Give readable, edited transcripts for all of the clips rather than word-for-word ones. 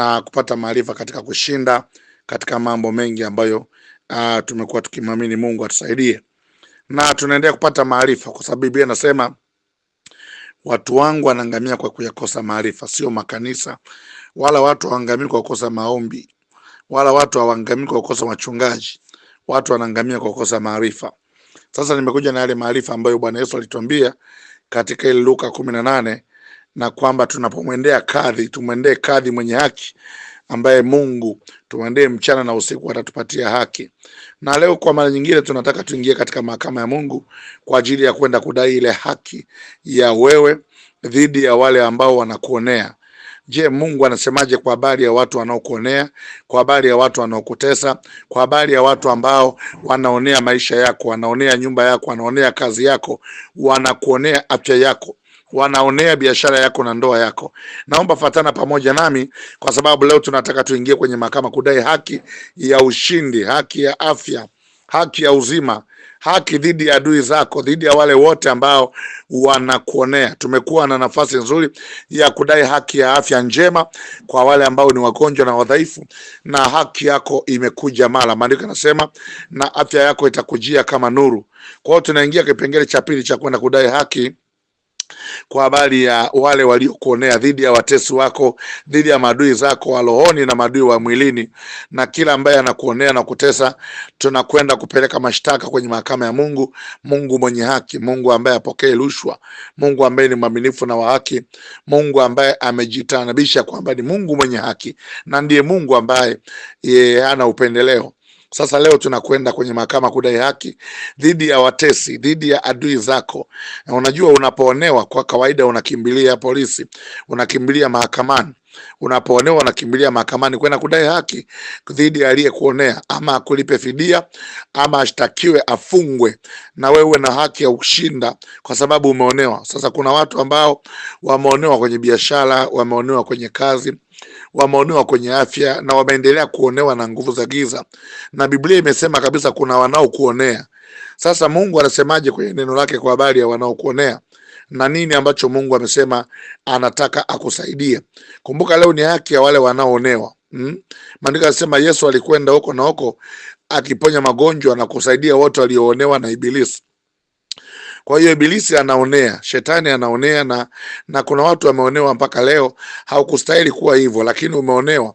na kupata maarifa katika kushinda katika mambo mengi ambayo tumekuwa tukimwamini Mungu atusaidie. Na tunaendelea kupata maarifa kwa sababu Biblia inasema watu wangu wanaangamia kwa kuyakosa maarifa. Sio makanisa, wala watu hawaangamii kwa kukosa maombi, wala watu hawaangamii kwa kukosa wachungaji. Watu wanaangamia kwa kukosa maarifa. Sasa nimekuja na yale maarifa ambayo Bwana Yesu alituambia katika ile Luka 18, na kwamba tunapomwendea kadhi, tumwendee kadhi mwenye haki ambaye Mungu tumwendee mchana na usiku atatupatia haki. Na leo kwa mara nyingine tunataka tuingie katika mahakama ya Mungu kwa ajili ya kwenda kudai ile haki ya wewe dhidi ya wale ambao wanakuonea. Je, Mungu anasemaje kwa habari ya watu wanaokuonea, kwa habari ya watu wanaokutesa, kwa habari ya watu ambao wanaonea maisha yako, wanaonea nyumba yako, wanaonea kazi yako, wanakuonea afya yako, wanaonea biashara yako na ndoa yako? Naomba fatana pamoja nami, kwa sababu leo tunataka tuingie kwenye mahakama kudai haki ya ushindi, haki ya afya, haki ya uzima, haki dhidi ya adui zako, dhidi ya wale wote ambao wanakuonea. Tumekuwa na nafasi nzuri ya kudai haki ya afya njema kwa wale ambao ni wagonjwa na wadhaifu, na haki yako imekuja mara. Maandiko yanasema na afya yako itakujia kama nuru. Kwa hiyo tunaingia kipengele cha pili cha kwenda kudai haki kwa habari ya wale waliokuonea, dhidi ya watesi wako, dhidi ya maadui zako wa rohoni na maadui wa mwilini, na kila ambaye anakuonea na kutesa. Tunakwenda kupeleka mashtaka kwenye mahakama ya Mungu, Mungu mwenye haki, Mungu ambaye apokee rushwa, Mungu ambaye ni mwaminifu na wa haki, Mungu ambaye amejitanabisha kwamba ni Mungu mwenye haki, na ndiye Mungu ambaye hana upendeleo. Sasa leo tunakwenda kwenye mahakama kudai haki dhidi ya watesi, dhidi ya adui zako. Na unajua unapoonewa kwa kawaida unakimbilia polisi, unakimbilia mahakamani. Unapoonewa unakimbilia mahakamani kwenda kudai haki dhidi ya aliyekuonea, ama akulipe fidia, ama ashtakiwe, afungwe, na wewe na haki ya kushinda kwa sababu umeonewa. Sasa kuna watu ambao wameonewa kwenye biashara, wameonewa kwenye kazi, wameonewa kwenye afya, na wameendelea kuonewa na nguvu za giza, na Biblia imesema kabisa kuna wanaokuonea. Sasa Mungu anasemaje kwenye neno lake kwa habari ya wanaokuonea, na nini ambacho Mungu amesema anataka akusaidie? Kumbuka leo ni haki ya wale wanaoonewa. Maandiko yanasema Yesu alikwenda huko na huko akiponya magonjwa na kusaidia wote walioonewa na Ibilisi. Kwa hiyo Ibilisi anaonea, shetani anaonea, na kuna watu wameonewa mpaka leo. Haukustahili kuwa hivyo, lakini umeonewa.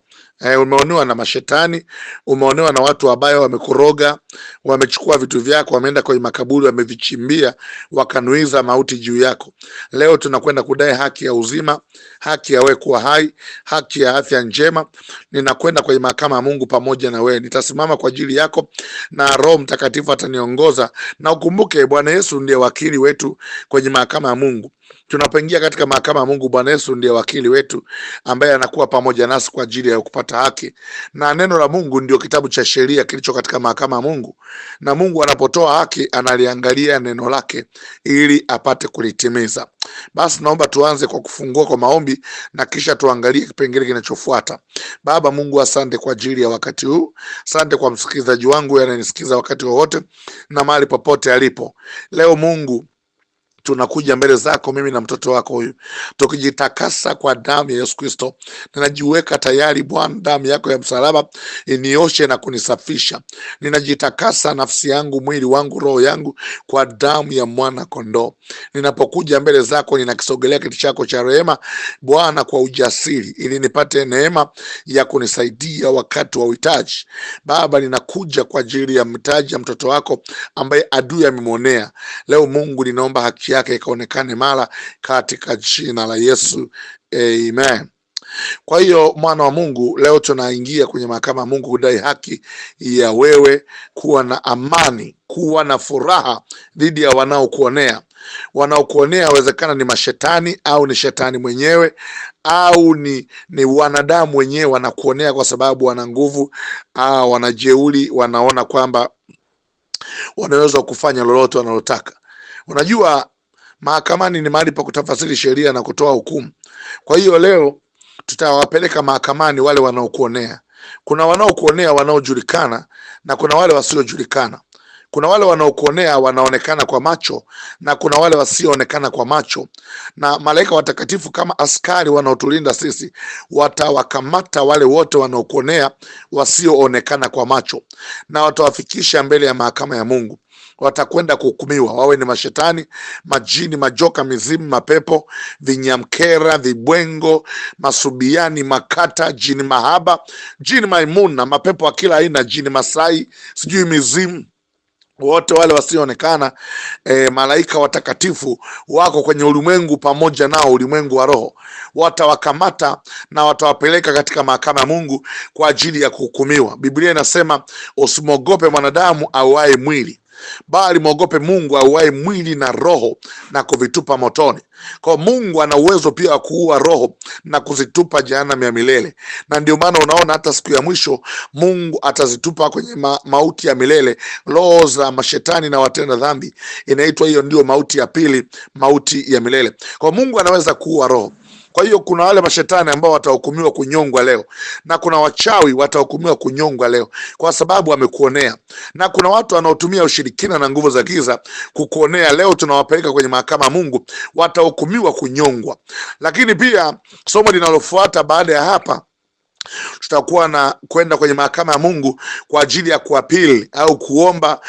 Umeonewa na mashetani, umeonewa na watu ambao wamekuroga, wamechukua vitu vyako, wameenda kwenye makaburi, wamevichimbia, wakanuiza mauti juu yako. Leo tunakwenda kudai haki ya uzima, haki ya wewe kuwa hai, haki ya afya njema. Ninakwenda kwenye mahakama ya Mungu pamoja na wewe. Nitasimama kwa ajili yako na Roho Mtakatifu ataniongoza. Na ukumbuke Bwana Yesu ndiye wakili wetu kwenye mahakama ya Mungu. Tunapoingia katika mahakama ya Mungu, Bwana Yesu ndiye wakili wetu ambaye anakuwa pamoja nasi kwa ajili ya kupata haki. Na neno la Mungu ndio kitabu cha sheria kilicho katika mahakama ya Mungu. Na Mungu anapotoa haki analiangalia neno lake ili apate kulitimiza. Basi naomba tuanze kwa kufungua kwa maombi na kisha tuangalie kipengele kinachofuata. Baba Mungu, asante kwa ajili ya wakati huu. Asante kwa msikilizaji wangu anayesikiza wakati wowote na mahali popote alipo. Leo Mungu, tunakuja mbele zako mimi na mtoto wako huyu, tukijitakasa kwa damu ya Yesu Kristo. Ninajiweka tayari Bwana, damu yako ya msalaba inioshe na kunisafisha. Ninajitakasa nafsi yangu, mwili wangu, roho yangu kwa damu ya mwana kondoo. Ninapokuja mbele zako, ninakisogelea kiti chako cha rehema Bwana kwa ujasiri, ili nipate neema ya kunisaidia wakati wa uhitaji. Baba, ninakuja kwa ajili ya mtaji ya mtoto wako ambaye adui amemwonea. Leo Mungu, ninaomba haki yake ikaonekane mara katika jina la Yesu, amen. Kwa hiyo mwana wa Mungu, leo tunaingia kwenye mahakama ya Mungu kudai haki ya wewe kuwa na amani, kuwa na furaha dhidi ya wanaokuonea. Wanaokuonea wawezekana ni mashetani, au ni shetani mwenyewe, au ni wanadamu wenyewe wanakuonea kwa sababu wana nguvu, au wanajeuri, wanaona kwamba wanaweza kufanya lolote wanalotaka. Unajua mahakamani ni mahali pa kutafasiri sheria na kutoa hukumu. Kwa hiyo leo tutawapeleka mahakamani wale wanaokuonea. Kuna wanaokuonea wanaojulikana na kuna wale wasiojulikana. Kuna wale wanaokuonea wanaonekana kwa macho na kuna wale wasioonekana kwa macho, na malaika watakatifu kama askari wanaotulinda sisi watawakamata wale wote wanaokuonea wasioonekana kwa macho, na watawafikisha mbele ya mahakama ya Mungu. Watakwenda kuhukumiwa, wawe ni mashetani, majini, majoka, mizimu, mapepo, vinyamkera, vibwengo, masubiani, makata, jini mahaba, jini maimuna, mapepo wa kila aina, jini masai, sijui mizimu, wote wale wasioonekana. Malaika watakatifu wako kwenye ulimwengu pamoja nao, ulimwengu wa roho. Watawakamata na watawapeleka katika mahakama ya Mungu kwa ajili ya kuhukumiwa. Biblia inasema usimwogope mwanadamu auaye mwili, bali mwogope Mungu auaye mwili na roho na kuvitupa motoni. Kwa Mungu ana uwezo pia wa kuua roho na kuzitupa jehanamu ya milele, na ndio maana unaona hata siku ya mwisho Mungu atazitupa kwenye mauti ya milele, roho za mashetani na watenda dhambi. Inaitwa hiyo ndio mauti ya pili, mauti ya milele. Kwa Mungu anaweza kuua roho. Kwa hiyo kuna wale mashetani ambao watahukumiwa kunyongwa leo, na kuna wachawi watahukumiwa kunyongwa leo kwa sababu wamekuonea, na kuna watu wanaotumia ushirikina na nguvu za giza kukuonea. Leo tunawapeleka kwenye mahakama ya Mungu, watahukumiwa kunyongwa. Lakini pia somo linalofuata baada ya hapa, tutakuwa na kwenda kwenye mahakama ya Mungu kwa ajili ya kuapili au kuomba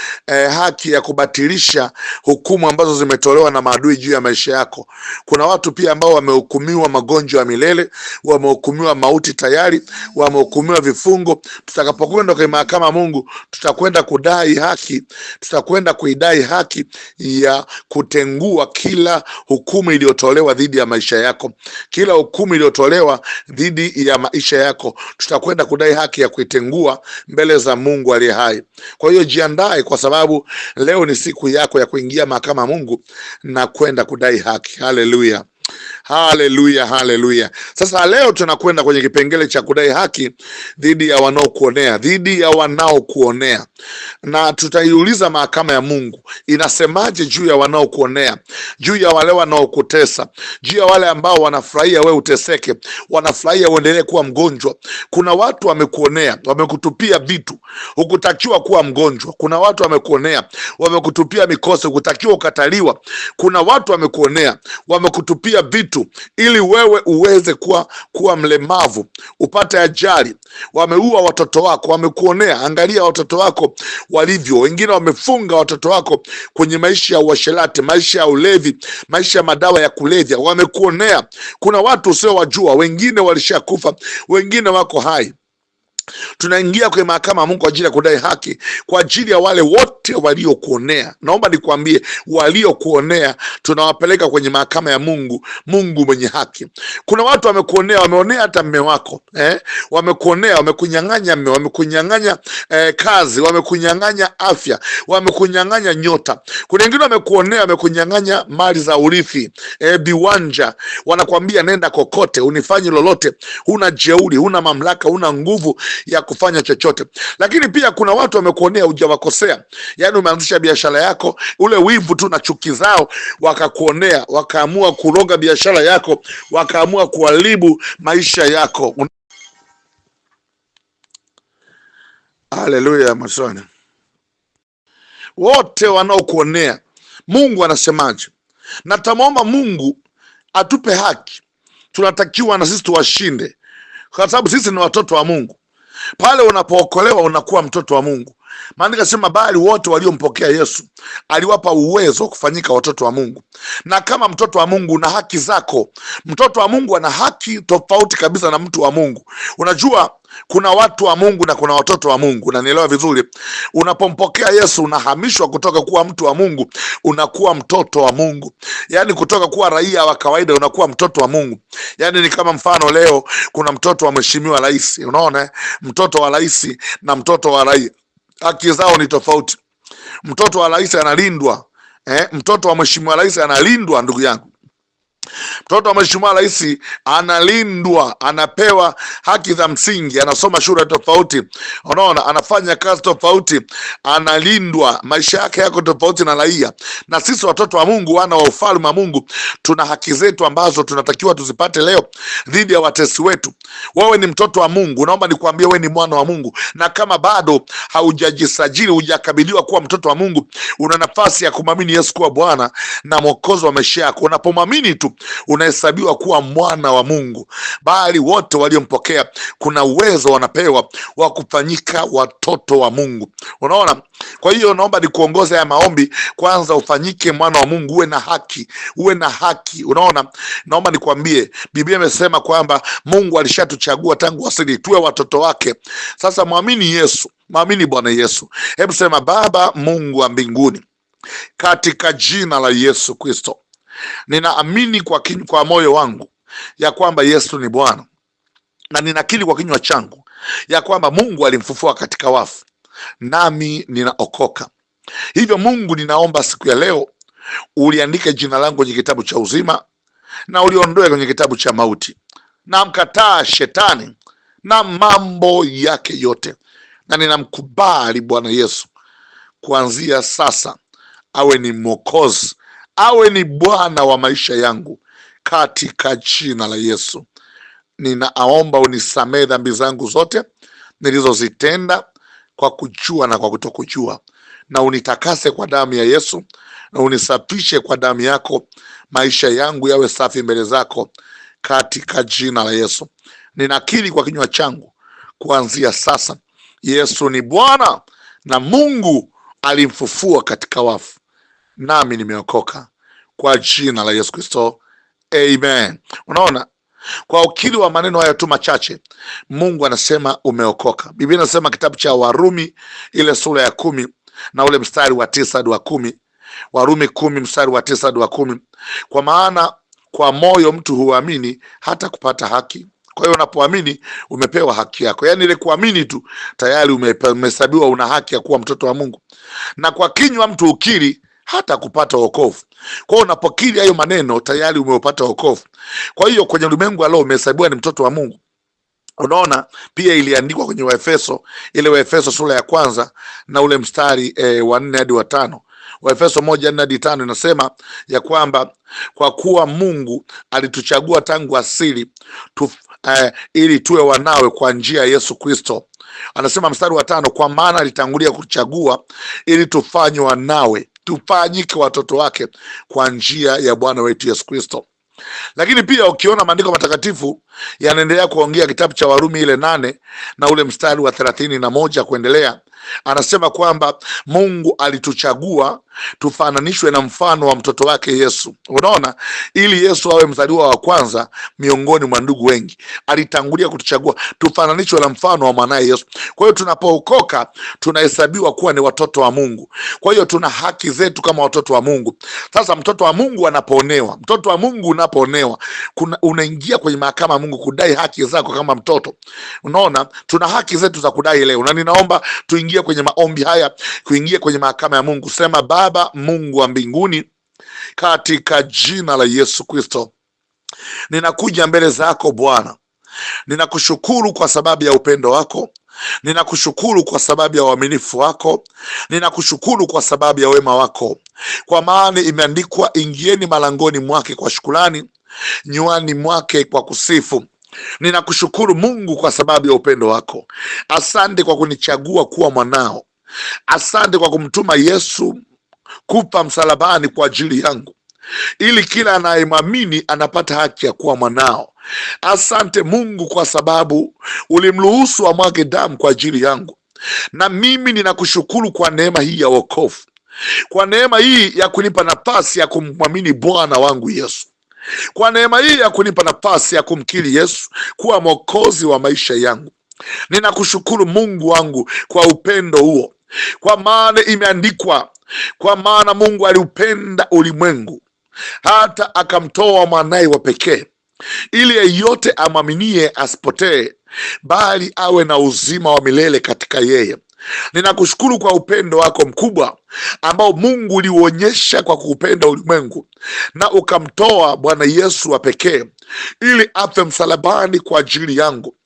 haki ya kubatilisha hukumu ambazo zimetolewa na maadui juu ya maisha yako. Kuna watu pia ambao wamehukumiwa magonjwa ya milele, wamehukumiwa mauti tayari, wamehukumiwa vifungo. Tutakapokwenda kwenye mahakama ya Mungu, tutakwenda kudai haki, tutakwenda kuidai haki ya kutengua kila hukumu iliyotolewa dhidi ya maisha yako, kila hukumu iliyotolewa dhidi ya maisha yako. Tutakwenda kudai haki ya kuitengua mbele za Mungu aliye hai. Kwa hiyo jiandae, kwa sababu leo ni siku yako ya kuingia mahakama ya Mungu na kwenda kudai haki. Haleluya, haleluya, haleluya. Sasa leo tunakwenda kwenye kipengele cha kudai haki dhidi ya wanaokuonea, dhidi ya wanaokuonea, na tutaiuliza mahakama ya Mungu inasemaje juu ya wanaokuonea, juu ya wale wanaokutesa, juu ya wale ambao wanafurahia wewe uteseke, wanafurahia uendelee kuwa mgonjwa. Kuna watu wamekuonea, wamekutupia vitu, hukutakiwa kuwa mgonjwa. Kuna watu wamekuonea, wamekutupia mikosi, hukutakiwa ukataliwa. Kuna watu wamekuonea, wamekutupia vitu ili wewe uweze kuwa mlemavu, upate ajali. Wameua watoto wako, wamekuonea. Angalia watoto wako walivyo. Wengine wamefunga watoto wako kwenye maisha ya uasherati, maisha ya ulevi, maisha ya madawa ya kulevya. Wamekuonea. Kuna watu usiowajua, wengine walishakufa, wengine wako hai. Tunaingia kwenye mahakama ya Mungu kwa ajili ya kudai haki kwa ajili ya wale wote waliokuonea. Naomba nikwambie, waliokuonea tunawapeleka kwenye mahakama ya Mungu, Mungu mwenye haki. Kuna watu wamekuonea, wameonea hata mme wako, wamekuonea, wamekunyang'anya mme, wamekunyang'anya kazi, wamekunyang'anya afya, wamekunyang'anya nyota. Kuna wengine wamekuonea, wamekunyang'anya mali za urithi, viwanja. Wanakwambia nenda kokote, unifanye lolote. Huna jeuri, huna mamlaka, huna nguvu ya kufanya chochote. Lakini pia kuna watu wamekuonea, hujawakosea. Yaani umeanzisha biashara yako, ule wivu tu na chuki zao wakakuonea, wakaamua kuroga biashara yako, wakaamua kuharibu maisha yako. Haleluya maswani. Wote wanaokuonea, Mungu anasemaje? Na tamwomba Mungu atupe haki. Tunatakiwa na sisi tuwashinde, kwa sababu sisi ni watoto wa Mungu. Pale unapookolewa unakuwa mtoto wa Mungu. Maandiko yanasema bali wote waliompokea Yesu aliwapa uwezo kufanyika watoto wa Mungu. Na kama mtoto wa Mungu una haki zako. Mtoto wa Mungu ana haki tofauti kabisa na mtu wa Mungu. Unajua kuna watu wa Mungu na kuna watoto wa Mungu. Unanielewa vizuri? Unapompokea Yesu unahamishwa kutoka kuwa mtu wa Mungu unakuwa mtoto wa Mungu. Yaani kutoka kuwa raia wa kawaida unakuwa mtoto wa Mungu. Yaani ni kama mfano leo kuna mtoto wa mheshimiwa rais. Unaona? Mtoto wa rais na mtoto wa raia, haki zao ni tofauti. Mtoto wa rais analindwa, mtoto wa mheshimiwa rais analindwa, ndugu yangu. Mtoto wa mheshimiwa rais analindwa, anapewa haki za msingi, anasoma shule tofauti, unaona, anafanya kazi tofauti, analindwa, maisha yake yako tofauti na raia. Na sisi watoto wa Mungu, wana wa ufalme wa Mungu, tuna haki zetu ambazo tunatakiwa tuzipate leo dhidi ya watesi wetu. Wewe ni mtoto wa Mungu, naomba nikwambie, wewe ni mwana wa Mungu, na kama bado haujajisajili, hujakabiliwa kuwa mtoto wa Mungu, una nafasi ya kumwamini Yesu kuwa Bwana na Mwokozi wa maisha yako. Unapomwamini tu unahesabiwa kuwa mwana wa Mungu, bali wote waliompokea kuna uwezo wanapewa wa kufanyika watoto wa Mungu. Unaona? Kwa hiyo naomba nikuongoze ya maombi. Kwanza ufanyike mwana wa Mungu, uwe na haki, uwe na haki. Unaona? Naomba nikwambie, Biblia imesema kwamba Mungu alishatuchagua tangu asili tuwe watoto wake. Sasa mwamini Yesu, mwamini Bwana Yesu. Hebu sema: Baba Mungu wa mbinguni, katika jina la Yesu Kristo, ninaamini kwa moyo wangu ya kwamba Yesu ni Bwana, na ninakiri kwa kinywa changu ya kwamba Mungu alimfufua katika wafu, nami ninaokoka. Hivyo Mungu, ninaomba siku ya leo uliandike jina langu kwenye kitabu cha uzima na uliondoe kwenye kitabu cha mauti. Namkataa shetani na mambo yake yote, na ninamkubali Bwana Yesu kuanzia sasa awe ni Mwokozi, awe ni Bwana wa maisha yangu, katika jina la Yesu. Ninaomba unisamehe dhambi zangu zote nilizozitenda kwa kujua na kwa kutokujua, na unitakase kwa damu ya Yesu, na unisafishe kwa damu yako. Maisha yangu yawe safi mbele zako, katika jina la Yesu. Ninakiri kwa kinywa changu kuanzia sasa Yesu ni Bwana na Mungu alimfufua katika wafu, nami nimeokoka kwa jina la Yesu Kristo. Amen. Unaona, kwa ukiri wa maneno haya tu machache, Mungu anasema umeokoka. Biblia inasema kitabu cha Warumi ile sura ya 10 na ule mstari wa 9 hadi wa 10. Warumi 10 mstari wa 9 hadi wa 10. Kwa maana kwa moyo mtu huamini hata kupata haki. Kwa hiyo unapoamini umepewa haki yako. Yaani ile kuamini tu tayari umehesabiwa una haki ya kuwa mtoto wa Mungu. Na kwa kinywa mtu ukiri hata kupata wokovu. Kwa hiyo unapokiri hayo maneno tayari umeupata wokovu. Kwa hiyo kwenye ulimwengu leo umehesabiwa ni mtoto wa Mungu. Unaona, pia iliandikwa kwenye Waefeso, ile Waefeso sura ya 1 na ule mstari wa 4 hadi wa 5. Waefeso 1:4 hadi 5 inasema ya kwamba kwa kuwa Mungu alituchagua tangu asili ili tuwe wanawe kwa njia ya Yesu Kristo. Anasema mstari wa 5, kwa maana alitangulia kuchagua ili tufanywe wanawe, tufanyike watoto wake kwa njia ya Bwana wetu Yesu Kristo. Lakini pia ukiona maandiko matakatifu yanaendelea kuongea, kitabu cha Warumi ile 8 na ule mstari wa 31 kuendelea, anasema kwamba Mungu alituchagua tufananishwe na mfano wa mtoto wake Yesu. Unaona, ili Yesu awe mzaliwa wa kwanza miongoni mwa ndugu wengi, alitangulia kutuchagua tufananishwe na mfano wa mwanae Yesu. Kwa hiyo tunapookoka tunahesabiwa kuwa ni watoto wa Mungu. Kwa hiyo tuna haki zetu kama watoto wa Mungu. Sasa mtoto wa Mungu anapoonewa, mtoto wa Mungu unapoonewa, unaingia kwenye mahakama ya Mungu kudai haki zako kama mtoto. Unaona, tuna haki zetu za kudai leo, na ninaomba tuingie kwenye maombi haya, kuingia kwenye mahakama ya Mungu. Sema: Baba Mungu wa mbinguni, katika jina la Yesu Kristo, ninakuja mbele zako Bwana. Ninakushukuru kwa sababu ya upendo wako, ninakushukuru kwa sababu ya uaminifu wako, ninakushukuru kwa sababu ya wema wako, kwa maana imeandikwa, ingieni malangoni mwake kwa shukrani, nywani mwake kwa kusifu. Ninakushukuru Mungu kwa sababu ya upendo wako. Asante kwa kunichagua kuwa mwanao. Asante kwa kumtuma Yesu kufa msalabani kwa ajili yangu, ili kila anayemwamini anapata haki ya kuwa mwanao. Asante Mungu kwa sababu ulimruhusu amwage damu kwa ajili yangu. Na mimi ninakushukuru kwa neema hii ya wokovu, kwa neema hii ya kunipa nafasi ya kumwamini Bwana wangu Yesu, kwa neema hii ya kunipa nafasi ya kumkiri Yesu kuwa mwokozi wa maisha yangu. Ninakushukuru Mungu wangu kwa upendo huo, kwa maana imeandikwa, kwa maana Mungu aliupenda ulimwengu hata akamtoa mwanaye wa pekee, ili yeyote amwaminie asipotee, bali awe na uzima wa milele katika yeye. Ninakushukuru kwa upendo wako mkubwa ambao Mungu uliuonyesha kwa kuupenda ulimwengu na ukamtoa Bwana Yesu wa pekee ili afe msalabani kwa ajili yangu,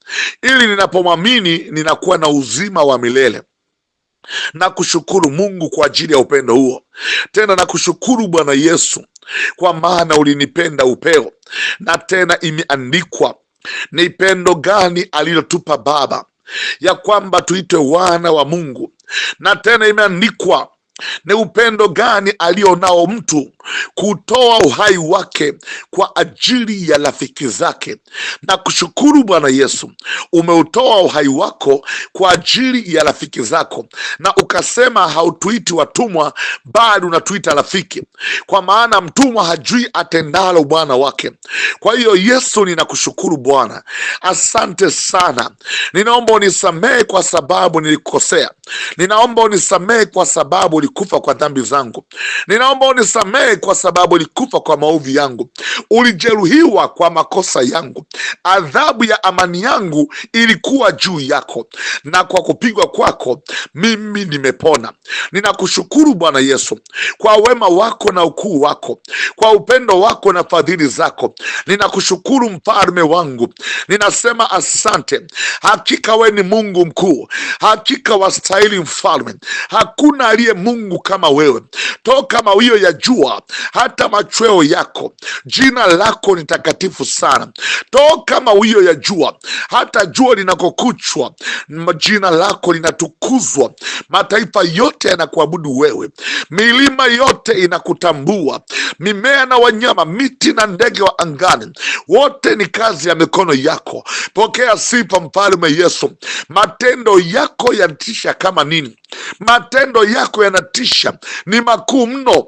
ili ninapomwamini ninakuwa na uzima wa milele. Nakushukuru Mungu kwa ajili ya upendo huo. Tena nakushukuru Bwana Yesu kwa maana ulinipenda upeo, na tena imeandikwa ni pendo gani alilotupa Baba ya kwamba tuitwe wana wa Mungu, na tena imeandikwa ni upendo gani alionao mtu kutoa uhai wake kwa ajili ya rafiki zake. Na kushukuru Bwana Yesu, umeutoa uhai wako kwa ajili ya rafiki zako, na ukasema hautuiti watumwa bali unatuita rafiki, kwa maana mtumwa hajui atendalo bwana wake. Kwa hiyo Yesu, ninakushukuru Bwana, asante sana. Ninaomba unisamehe kwa sababu nilikosea. Ninaomba unisamehe kwa sababu ulikufa kwa dhambi zangu. Ninaomba unisamehe kwa sababu ulikufa kwa maovu yangu. Ulijeruhiwa kwa makosa yangu. Adhabu ya amani yangu ilikuwa juu yako, na kwa kupigwa kwako mimi nimepona. Ninakushukuru Bwana Yesu kwa wema wako na ukuu wako, kwa upendo wako na fadhili zako. Ninakushukuru mfalme wangu. Ninasema asante. Hakika we ni Mungu mkuu, hakika wastahili mfalme. Hakuna aliye Mungu kama wewe. Toka mawio ya jua hata machweo yako, jina lako ni takatifu sana. Toka mawio ya jua hata jua linakokuchwa, jina lako linatukuzwa. Mataifa yote yanakuabudu wewe, milima yote inakutambua, mimea na wanyama, miti na ndege wa angani, wote ni kazi ya mikono yako. Pokea sifa mfalme Yesu. Matendo yako yanatisha kama nini! Matendo yako yanatisha, ni makuu mno,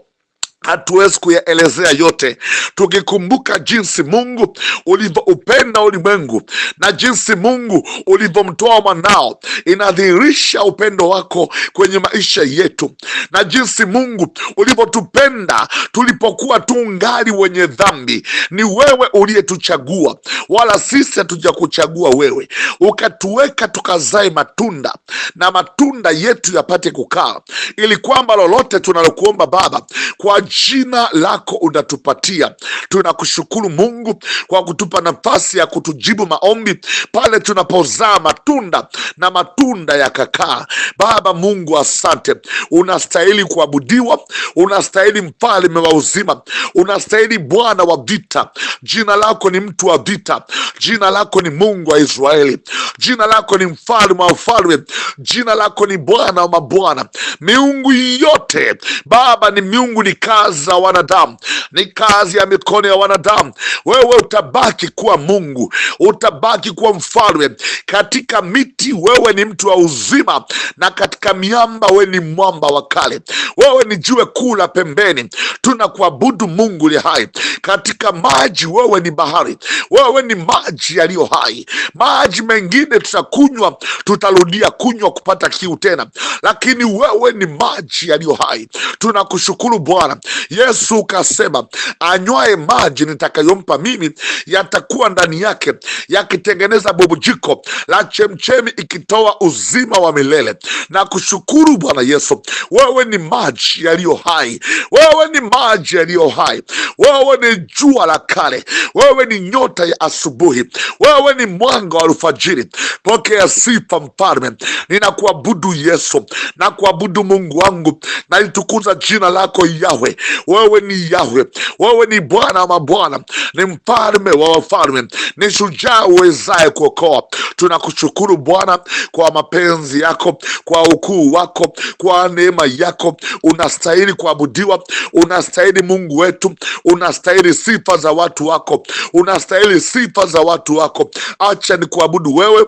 hatuwezi kuyaelezea yote. Tukikumbuka jinsi Mungu ulivyoupenda ulimwengu na jinsi Mungu ulivyomtoa mwanao, inadhihirisha upendo wako kwenye maisha yetu, na jinsi Mungu ulivyotupenda tulipokuwa tungali wenye dhambi. Ni wewe uliyetuchagua, wala sisi hatujakuchagua wewe. Ukatuweka tukazae matunda, na matunda yetu yapate kukaa, ili kwamba lolote tunalokuomba Baba kwa jina lako unatupatia. Tunakushukuru Mungu kwa kutupa nafasi ya kutujibu maombi pale tunapozaa matunda na matunda yakakaa. Baba Mungu, asante. Unastahili kuabudiwa, unastahili mfalme wa uzima, unastahili Bwana wa vita. Jina lako ni mtu wa vita, jina lako ni Mungu wa Israeli, jina lako ni mfalme wa wafalme, jina lako ni Bwana wa mabwana. Miungu yote Baba ni miungu, ni kazi za wanadamu, ni kazi ya mikono ya wanadamu. Wewe utabaki kuwa Mungu, utabaki kuwa mfalme. Katika miti wewe ni mtu wa uzima, na katika miamba wewe ni mwamba wa kale. Wewe ni jiwe kuu la pembeni. Tunakuabudu Mungu li hai. Katika maji wewe ni bahari, wewe ni maji yaliyo hai. Maji mengine tutakunywa, tutarudia kunywa kupata kiu tena, lakini wewe ni maji yaliyo hai. Tunakushukuru Bwana Yesu. Ukasema anywaye maji nitakayompa mimi yatakuwa ndani yake, yakitengeneza bubujiko la chemchemi, ikitoa uzima wa milele. Na kushukuru Bwana Yesu, wewe ni maji yaliyo hai, wewe ni maji yaliyo hai, wewe ni jua la kale, wewe ni nyota ya asubuhi, wewe ni mwanga wa alfajiri. Pokea sifa mfalme. Ninakuabudu Yesu, na kuabudu Mungu wangu, na litukuza jina lako Yahwe. Wewe ni Yahwe, wewe ni Bwana wa mabwana, ni mfalme wa wafalme, ni shujaa uwezaye kuokoa. Tunakushukuru Bwana kwa mapenzi yako, kwa ukuu wako, kwa neema yako. Unastahili kuabudiwa, unastahili Mungu wetu, unastahili sifa za watu wako, unastahili sifa za watu wako. Acha ni kuabudu wewe,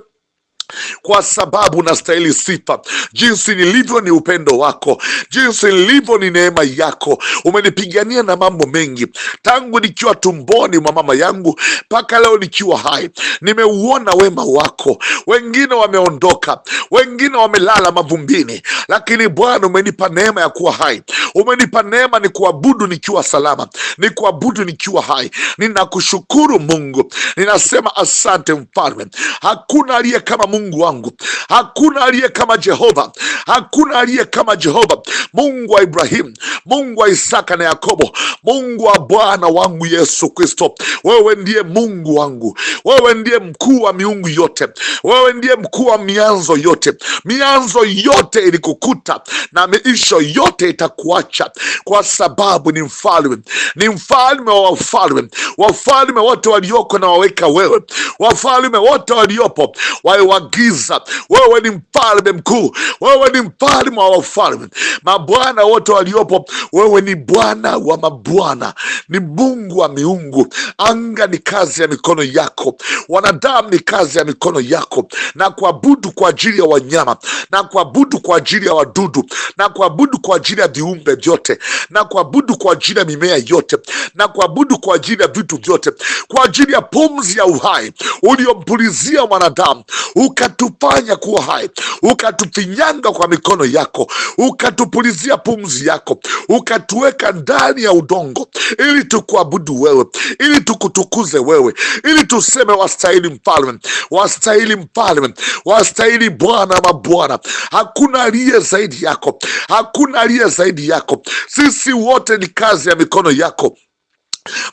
kwa sababu unastahili sifa. Jinsi nilivyo ni upendo wako, jinsi nilivyo ni neema yako. Umenipigania na mambo mengi, tangu nikiwa tumboni mwa mama yangu mpaka leo nikiwa hai. Nimeuona wema wako. Wengine wameondoka, wengine wamelala mavumbini, lakini Bwana umenipa neema ya kuwa hai. Umenipa neema ni kuabudu nikiwa salama, ni kuabudu nikiwa hai. Ninakushukuru Mungu, ninasema asante mfalme. Hakuna aliye kama Mungu Mungu wangu, hakuna aliye kama Jehova, hakuna aliye kama Jehova, Mungu wa Ibrahimu, Mungu wa Isaka na Yakobo, Mungu wa Bwana wangu Yesu Kristo. Wewe ndiye Mungu wangu, wewe ndiye mkuu wa miungu yote, wewe ndiye mkuu wa mianzo yote. Mianzo yote ilikukuta na miisho yote itakuacha, kwa sababu ni mfalme, ni mfalme wa wafalme. Wafalme wote walioko na waweka wewe, wafalme wote waliopo waiwagiza. Wewe ni mfalme mkuu, wewe ni mfalme wa wafalme. Mabwana wote waliopo, wewe ni Bwana wa mabwana, ni Mungu wa miungu. Anga ni kazi ya mikono yako, wanadamu ni kazi ya mikono yako. Na kuabudu kwa ajili ya wanyama, na kuabudu kwa ajili ya wadudu, na kuabudu kwa ajili ya viumbe vyote, na kuabudu kwa ajili ya mimea yote, na kuabudu kwa ajili ya vitu vyote, kwa ajili ya pumzi ya uhai uliompulizia mwanadamu, ukatufanya kuwa hai, ukatufinyanga kwa mikono yako, ukatupulizia pumzi yako, ukatuweka ndani ya udongo, ili tukuabudu wewe, ili tukutukuze wewe, ili tuseme wastahili mfalme, wastahili mfalme, wastahili Bwana mabwana. Hakuna aliye zaidi yako, hakuna aliye zaidi yako. Sisi wote ni kazi ya mikono yako,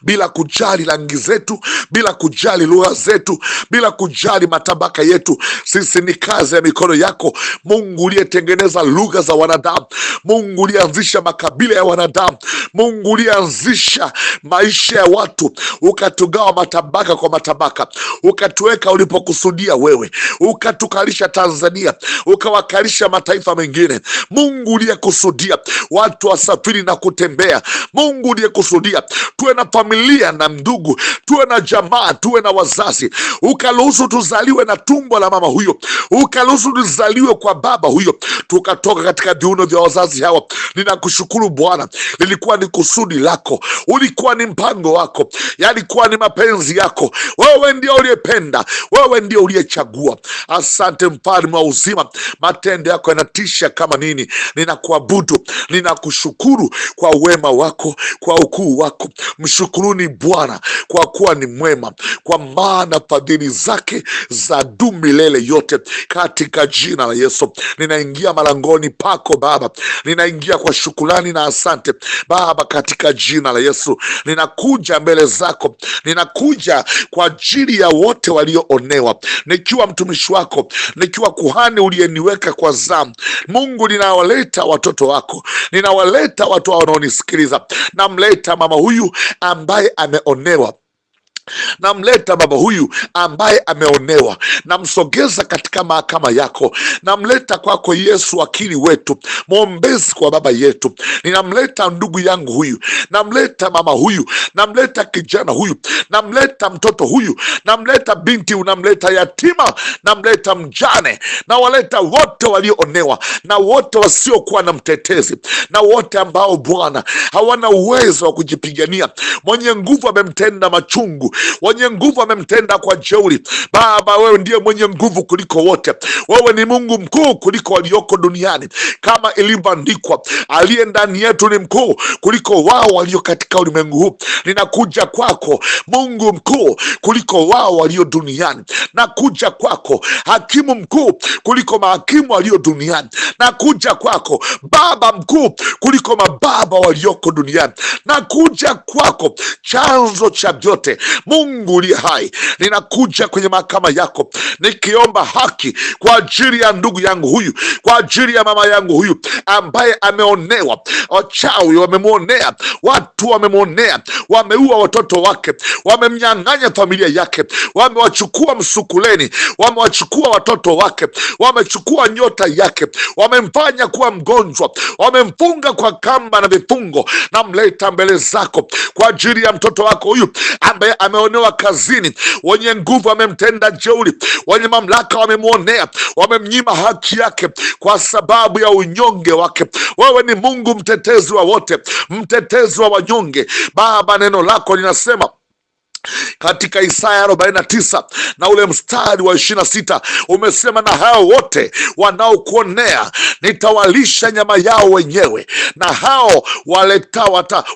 bila kujali rangi zetu, bila kujali lugha zetu, bila kujali matabaka yetu. Sisi ni kazi ya mikono yako, Mungu uliyetengeneza lugha za wanadamu, Mungu ulianzisha makabila ya wanadamu, Mungu ulianzisha maisha ya watu, ukatugawa matabaka kwa matabaka, ukatuweka ulipokusudia wewe, ukatukalisha Tanzania, ukawakalisha mataifa mengine. Mungu uliyekusudia watu wasafiri na kutembea, Mungu uliyekusudia tuwe na familia na ndugu, tuwe na jamaa, tuwe na wazazi, ukaruhusu tuzaliwe na tumbo la mama huyo, ukaruhusu tuzaliwe kwa baba huyo, tukatoka katika viuno vya wazazi hawa. Ninakushukuru Bwana, lilikuwa ni kusudi lako, ulikuwa ni mpango wako, yalikuwa ni mapenzi yako. Wewe ndio uliyependa, wewe ndio uliyechagua. Asante mfalme wa uzima, matendo yako yanatisha kama nini. Ninakuabudu, ninakushukuru kwa wema wako, kwa ukuu wako. Mshukuruni Bwana kwa kuwa ni mwema, kwa maana fadhili zake za dumu milele yote. Katika jina la Yesu ninaingia malangoni pako Baba, ninaingia kwa shukrani na asante Baba. Katika jina la Yesu ninakuja mbele zako, ninakuja kwa ajili ya wote walioonewa, nikiwa mtumishi wako, nikiwa kuhani uliyeniweka kwa zamu. Mungu, ninawaleta watoto wako, ninawaleta watu wanaonisikiliza. Namleta mama huyu ambaye ameonewa, namleta baba huyu ambaye ameonewa, namsogeza katika mahakama yako. Namleta kwako Yesu, wakili wetu, mwombezi kwa baba yetu. Ninamleta ndugu yangu huyu, namleta mama huyu, namleta kijana huyu, namleta mtoto huyu, namleta binti, namleta yatima, namleta mjane, na waleta wote walioonewa, na wote wasiokuwa na mtetezi, na wote ambao Bwana hawana uwezo wa kujipigania. Mwenye nguvu amemtenda machungu, mwenye nguvu amemtenda kwa jeuri. Baba, wewe ndiye mwenye nguvu kuliko wote, wewe ni Mungu mkuu kuliko walioko duniani, kama ilivyoandikwa, aliye ndani yetu ni mkuu kuliko wao walio katika ulimwengu huu. Ninakuja kwako Mungu mkuu kuliko wao walio duniani, nakuja kwako hakimu mkuu kuliko mahakimu walio duniani, nakuja kwako Baba mkuu kuliko mababa walioko duniani, nakuja kwako chanzo cha vyote, Mungu uliye hai. Ninakuja kwenye mahakama yako nikiomba haki kwa ajili ya ndugu yangu huyu, kwa ajili ya mama yangu huyu ambaye ameonewa. Wachawi wamemwonea, watu wamemwonea, wameua watoto wake, wamemnyang'anya familia yake, wamewachukua msukuleni, wamewachukua watoto wake, wamechukua nyota yake, wamemfanya kuwa mgonjwa, wamemfunga kwa kamba na vifungo. Namleta mbele zako kwa ajili ya mtoto wako huyu ambaye ameonewa kazini. Wenye nguvu wamemtenda jeuri, wenye mamlaka wamemwonea, wamemnyima haki yake kwa sababu ya unyonge wake. Wewe ni Mungu mtetezi wa wote, mtetezi wa wanyonge. Baba, neno lako linasema Katika Isaya 49 na ule mstari wa 26 umesema, na hao wote wanaokuonea nitawalisha nyama yao wenyewe, na hao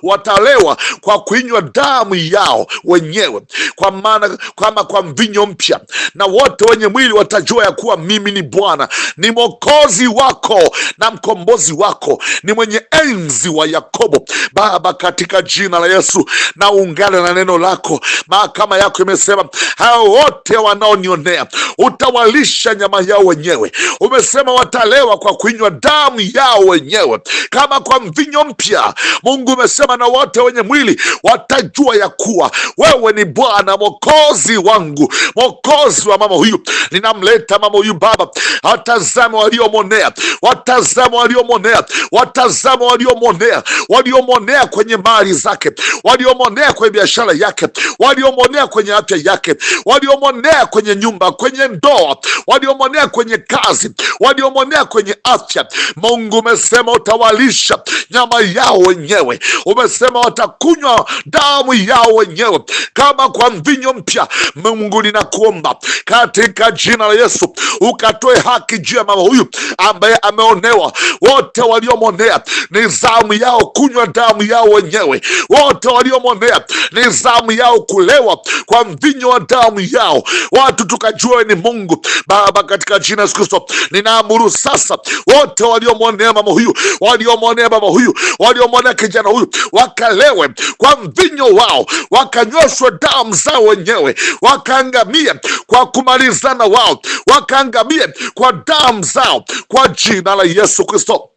watalewa kwa kuinywa damu yao wenyewe, kwa maana kama kwa mvinyo mpya, na wote wenye mwili watajua ya kuwa mimi ni Bwana, ni Mwokozi wako na mkombozi wako, ni mwenye enzi wa Yakobo. Baba, katika jina la Yesu na ungane na neno lako. Mahakama yako imesema hao wote wanaonionea utawalisha nyama yao wenyewe. Umesema watalewa kwa kuinywa damu yao wenyewe kama kwa mvinyo mpya. Mungu umesema na wote wenye mwili watajua ya kuwa wewe ni Bwana, Mwokozi wangu, Mwokozi wa mama huyu. Ninamleta mama huyu Baba, watazame waliomonea, watazame waliomonea, watazame waliomonea, waliomonea kwenye mali zake, waliomonea kwenye biashara yake, waliomonea kwenye afya yake, waliomonea kwenye nyumba, kwenye ndoa, waliomonea kwenye kazi, waliomonea kwenye afya. Mungu umesema utawalisha nyama yao wenyewe. Umesema watakunywa damu yao wenyewe kama kwa mvinyo mpya. Mungu, ninakuomba katika jina la Yesu ukatoe haki juu ya mama huyu ambaye ameonewa. Wote waliomonea ni zamu yao kunywa damu yao wenyewe. Wote waliomonea ni zamu yao kulewa kwa mvinyo wa damu yao. Watu tukajua ni Mungu. Baba, katika jina la Yesu Kristo ninaamuru sasa wote waliomonea mama huyu, waliomonea baba huyu, waliomonea kijana huyu, wakalewe kwa mvinyo wao, wakanyoshwe damu zao wenyewe, wakaangamie kwa kumalizana wao, wakaangamie kwa damu zao, kwa jina la Yesu Kristo.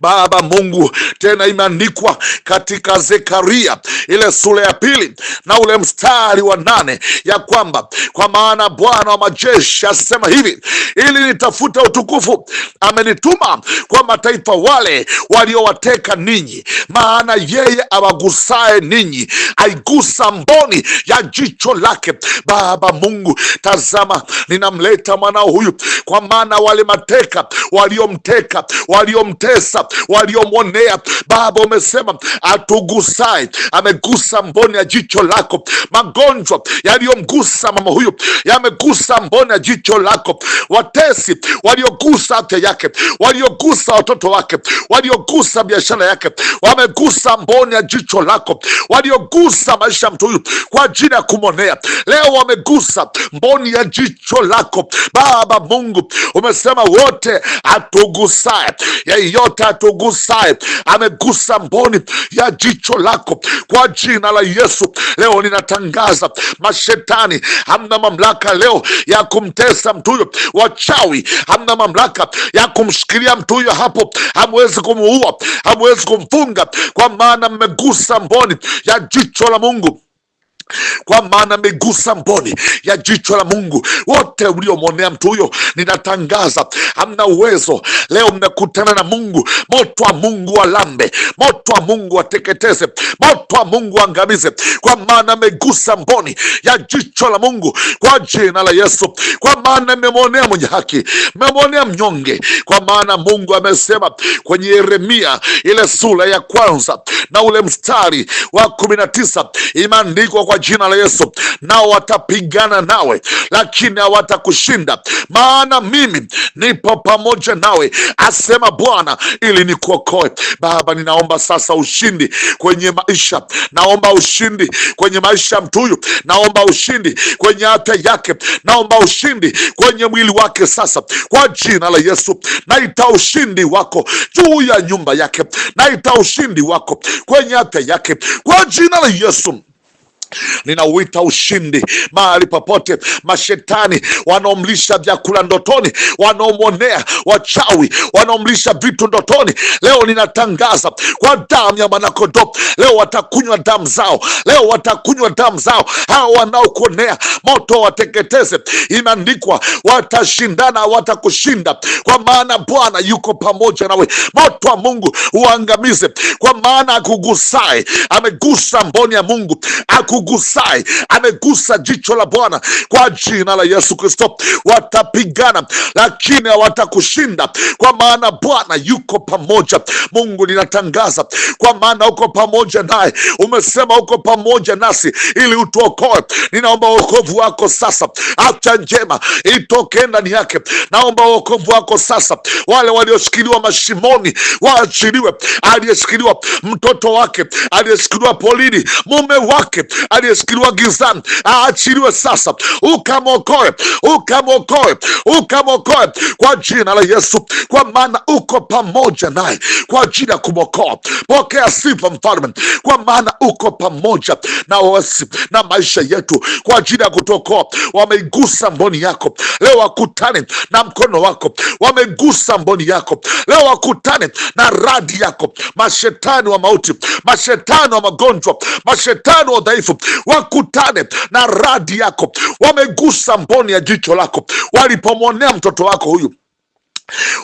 Baba Mungu, tena imeandikwa katika Zekaria ile sura ya 2 na ule mstari wa 8 ya kwamba, kwa maana Bwana wa majeshi asema hivi, ili nitafuta utukufu amenituma kwa mataifa wale waliowateka ninyi, maana yeye awagusaye ninyi aigusa mboni ya jicho lake. Baba Mungu, tazama ninamleta mwanao huyu, kwa maana wale mateka waliomteka, waliomtesa, waliomwonea, Baba umesema atugusae amegusa mboni ya jicho lako. Magonjwa yaliyomgusa mama huyu yamegusa mboni ya jicho lako. Watesi waliogusa afya yake, waliogusa watoto wake, waliogusa biashara yake, wamegusa mboni ya jicho lako. Waliogusa maisha ya mtu huyu kwa ajili ya kumwonea, leo wamegusa mboni ya jicho lako. Baba Mungu umesema wote atugusae, yeyote atugusae amegusa mboni ya jicho lako, kwa jina la Yesu. Leo ninatangaza mashetani hamna mamlaka leo ya kumtesa mtu huyo. Wachawi hamna mamlaka ya kumshikilia mtu huyo hapo, hamwezi kumuua, hamwezi kumfunga, kwa maana mmegusa mboni ya jicho la Mungu, kwa maana megusa mboni ya jicho la Mungu. Wote mliomwonea mtu huyo ninatangaza hamna uwezo. Leo mmekutana na Mungu. Moto wa Mungu walambe, moto wa Mungu wateketeze, moto wa Mungu angamize, kwa maana megusa mboni ya jicho la Mungu, kwa jina la Yesu. Kwa maana mmemwonea mwenye haki, mmemwonea mnyonge, kwa maana Mungu amesema kwenye Yeremia ile sura ya 1 na ule mstari wa 19, imeandikwa kwa jina la Yesu, nao watapigana nawe lakini hawatakushinda, maana mimi nipo pamoja nawe, asema Bwana, ili nikuokoe. Baba, ninaomba sasa ushindi kwenye maisha, naomba ushindi kwenye maisha ya mtu huyu, naomba ushindi kwenye afya yake, naomba ushindi kwenye mwili wake sasa, kwa jina la Yesu. Naita ushindi wako juu ya nyumba yake, naita ushindi wako kwenye afya yake, kwa jina la Yesu. Ninauita ushindi mahali popote mashetani wanaomlisha vyakula ndotoni, wanaomwonea, wachawi wanaomlisha vitu ndotoni, leo ninatangaza kwa damu ya mwanakondoo, leo watakunywa damu zao, leo watakunywa damu zao. Hao wanaokuonea moto wateketeze. Imeandikwa watashindana, watakushinda, kwa maana Bwana yuko pamoja nawe. Moto wa Mungu uangamize, kwa maana akugusae amegusa mboni ya Mungu, akugusaye amegusa jicho la Bwana. Kwa jina la Yesu Kristo, watapigana lakini hawatakushinda, kwa maana Bwana yuko pamoja. Mungu, ninatangaza kwa maana uko pamoja naye. Umesema uko pamoja nasi ili utuokoe. Ninaomba wokovu wako sasa, afya njema itoke ndani yake. Naomba wokovu wako sasa. Wale walioshikiliwa mashimoni waachiliwe. Aliyeshikiliwa mtoto wake, aliyeshikiliwa polini mume wake, aliyeshikiliwa gizani aachiliwe sasa. Ukamwokoe, ukamwokoe, ukamwokoe kwa jina la Yesu, kwa maana uko pamoja naye kwa ajili ya kumwokoa. Pokea sifa Mfalme, kwa maana uko pamoja na wasi na maisha yetu kwa ajili ya kutokoa. Wameigusa mboni yako leo, wakutane na mkono wako. Wamegusa mboni yako leo, wakutane na radi yako. Mashetani wa mauti, mashetani wa magonjwa, mashetani wa udhaifu, wakutane na radi yako. Wamegusa mboni ya jicho lako walipomwonea mtoto wako huyu,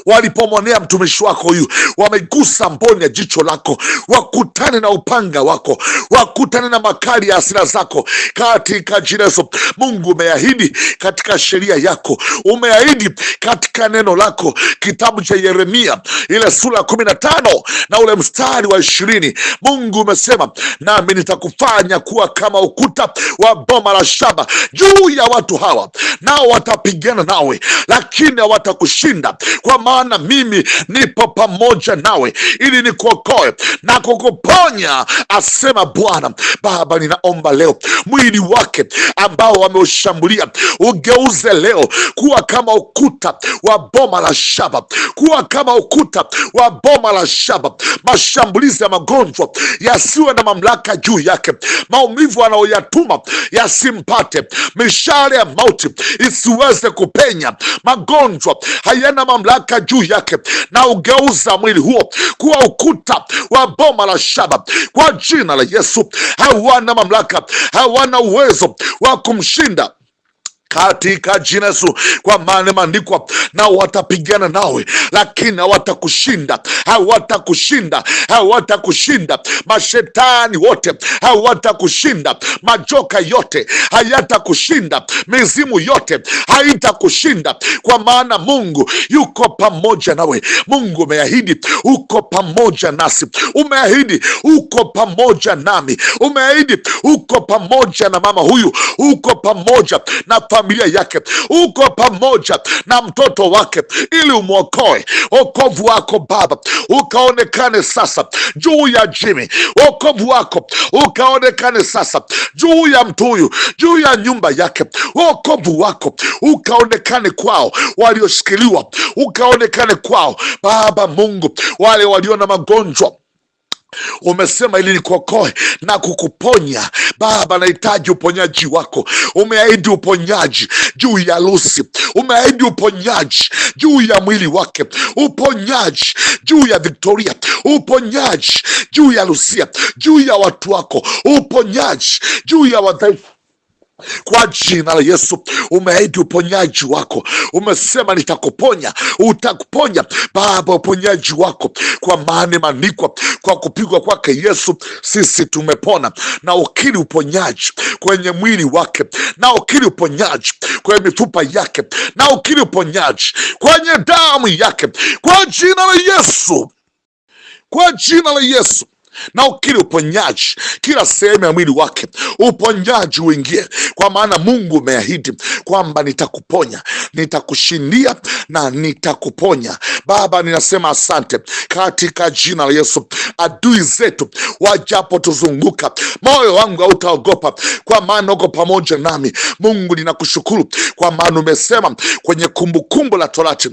walipomwonea mtumishi wako huyu, wamegusa mboni ya jicho lako. Wakutane na upanga wako, wakutane na makali ya hasira zako katika jina la Yesu. Mungu, umeahidi katika sheria yako, umeahidi katika neno lako, kitabu cha Yeremia ile sura ya 15 na ule mstari wa 20. Mungu umesema, nami nitakufanya kuwa kama ukuta wa boma la shaba juu ya watu hawa, nao watapigana nawe lakini hawatakushinda, kwa maana mimi nipo pamoja nawe ili nikuokoe na kukuponya, asema Bwana. Baba, ninaomba leo mwili wake ambao wameushambulia ugeuze leo kuwa kama ukuta wa boma la shaba, kuwa kama ukuta wa boma la shaba. Mashambulizi ya magonjwa yasiwe na mamlaka juu yake, maumivu anayoyatuma yasimpate, mishale ya mauti isiweze kupenya. Magonjwa hayana mamlaka juu yake, na ugeuza mwili huo kuwa ukuta wa boma la shaba kwa jina la Yesu. Hawana mamlaka, hawana uwezo wa kumshinda katika jina Yesu, kwa maana imeandikwa, nao watapigana nawe lakini hawatakushinda, hawatakushinda, hawatakushinda. Mashetani wote hawatakushinda, majoka yote hayatakushinda, mizimu yote haitakushinda, kwa maana Mungu yuko pamoja nawe. Mungu, umeahidi uko pamoja nasi, umeahidi uko pamoja nami, umeahidi uko pamoja na mama huyu, uko pamoja na familia yake, uko pamoja na mtoto wake ili umwokoe. Wokovu wako Baba ukaonekane sasa juu ya Jimmy, wokovu wako ukaonekane sasa juu ya mtu huyu, juu ya nyumba yake. Wokovu wako ukaonekane kwao walioshikiliwa, ukaonekane kwao Baba Mungu, wale walio na magonjwa. Umesema ili nikuokoe na kukuponya. Baba, nahitaji uponyaji wako. Umeahidi uponyaji juu ya Lucy, umeahidi uponyaji juu ya mwili wake, uponyaji juu ya Victoria, uponyaji juu ya Lucia, juu ya watu wako, uponyaji juu ya wadhaifu kwa jina la Yesu. Umeahidi uponyaji wako, umesema nitakuponya, utakuponya Baba, uponyaji wako, kwa maana imeandikwa, kwa kupigwa kwake Yesu sisi tumepona. Na ukiri uponyaji kwenye mwili wake, na ukiri uponyaji kwenye mifupa yake, na ukiri uponyaji kwenye damu yake, kwa jina la Yesu, kwa jina la Yesu. Na ukiri uponyaji kila sehemu ya mwili wake, uponyaji uingie, kwa maana Mungu umeahidi kwamba nitakuponya, nitakushindia na nitakuponya. Baba, ninasema asante katika jina la Yesu. Adui zetu wajapo tuzunguka, moyo wangu hautaogopa, kwa maana uko pamoja nami. Mungu, ninakushukuru kwa maana umesema kwenye Kumbukumbu la Torati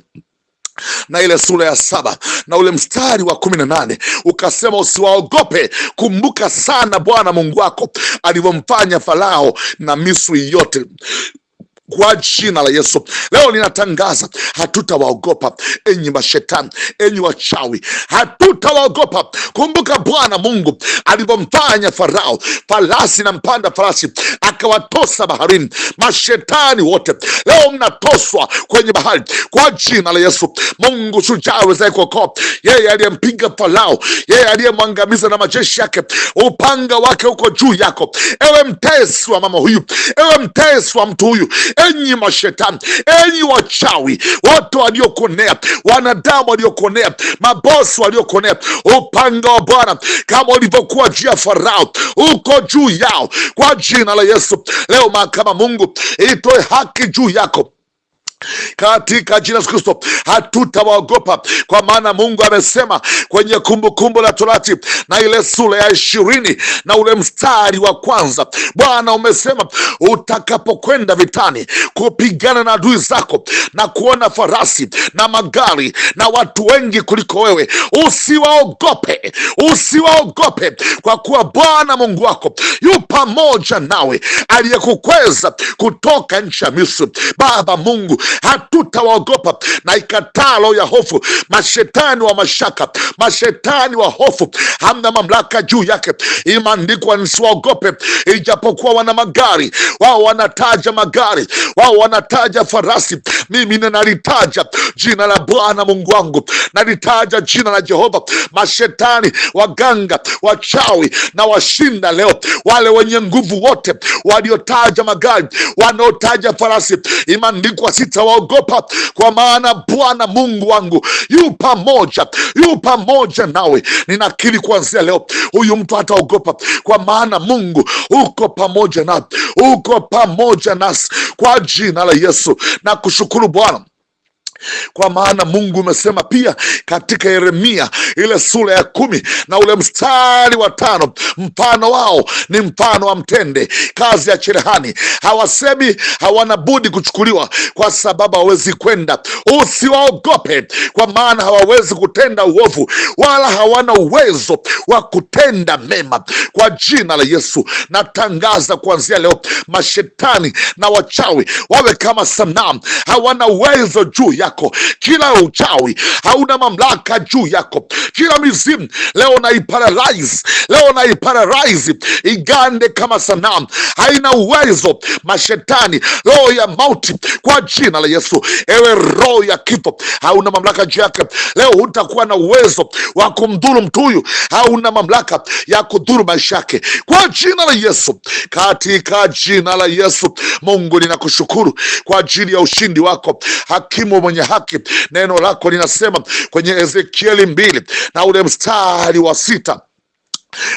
na ile sura ya 7 na ule mstari wa 18 ukasema, usiwaogope, kumbuka sana Bwana Mungu wako alivyomfanya Farao na Misri yote kwa jina la Yesu. Leo ninatangaza hatutawaogopa enyi mashetani, enyi wachawi, hatutawaogopa. Kumbuka Bwana Mungu alivyomfanya Farao farasi na mpanda farasi akawatosa baharini. Mashetani wote leo mnatoswa kwenye bahari kwa jina la Yesu. Mungu shujaa awezaye kuokoa, yeye aliyempiga Farao, yeye aliyemwangamiza na majeshi yake, upanga wake uko juu yako. Ewe mtesi wa mama huyu, ewe mtesi wa mtu huyu, enyi mashetani, enyi wachawi wote waliokuonea, wanadamu waliokuonea, mabosi waliokuonea, upanga wa Bwana kama ulivyokuwa juu ya Farao uko juu yao kwa jina la Yesu. Leo mahakama Mungu itoe haki juu yako katika jina la Kristo. Hatutawaogopa kwa maana Mungu amesema kwenye Kumbukumbu la Torati na ile sura ya 20 na ule mstari wa kwanza, Bwana umesema utakapokwenda vitani kupigana na adui zako na kuona farasi na magari na watu wengi kuliko wewe, usiwaogope, usiwaogope, kwa kuwa Bwana Mungu wako yu pamoja nawe, aliyekukweza kutoka nchi ya Misri. Baba Mungu, hatutawaogopa na ikatalo ya hofu. Mashetani wa mashaka, mashetani wa hofu, hamna mamlaka juu yake. Imeandikwa nisiwaogope ijapokuwa wana magari. Wao wanataja magari, wao wanataja farasi, mimi ninalitaja jina la Bwana Mungu wangu, nalitaja jina la Jehova. Mashetani, waganga, wachawi na washinda leo. Wale wenye nguvu wote waliotaja magari, wanaotaja farasi, imeandikwa sitawaogopa, kwa maana Bwana Mungu wangu yu pamoja nawe. Ninakiri kuanzia leo huyu mtu hataogopa, kwa maana Mungu uko pamoja na uko pamoja nasi kwa jina la Yesu. Na kushukuru Bwana kwa maana Mungu umesema pia katika Yeremia ile sura ya 10 na ule mstari wa 5, mfano wao ni mfano wa mtende kazi ya cherehani, hawasemi hawana budi kuchukuliwa, kwa sababu hawezi kwenda. Usiwaogope, kwa maana hawawezi kutenda uovu, wala hawana uwezo wa kutenda mema. Kwa jina la Yesu natangaza kuanzia leo, mashetani na wachawi wawe kama sanamu, hawana uwezo juu yako. Kila uchawi hauna mamlaka juu yako. Kila mizimu leo naiparalyze, igande kama sanamu, haina uwezo. Mashetani, roho ya mauti, kwa jina la Yesu, ewe roho ya kifo, hauna mamlaka juu yake. Leo hutakuwa na uwezo wa kumdhuru mtu huyu, hauna mamlaka ya kudhuru maisha yake kwa jina la Yesu. Katika jina la Yesu, Mungu ninakushukuru kwa ajili ya ushindi wako, hakimu mwenye haki. Neno lako linasema kwenye Ezekieli 2 na ule mstari wa 6,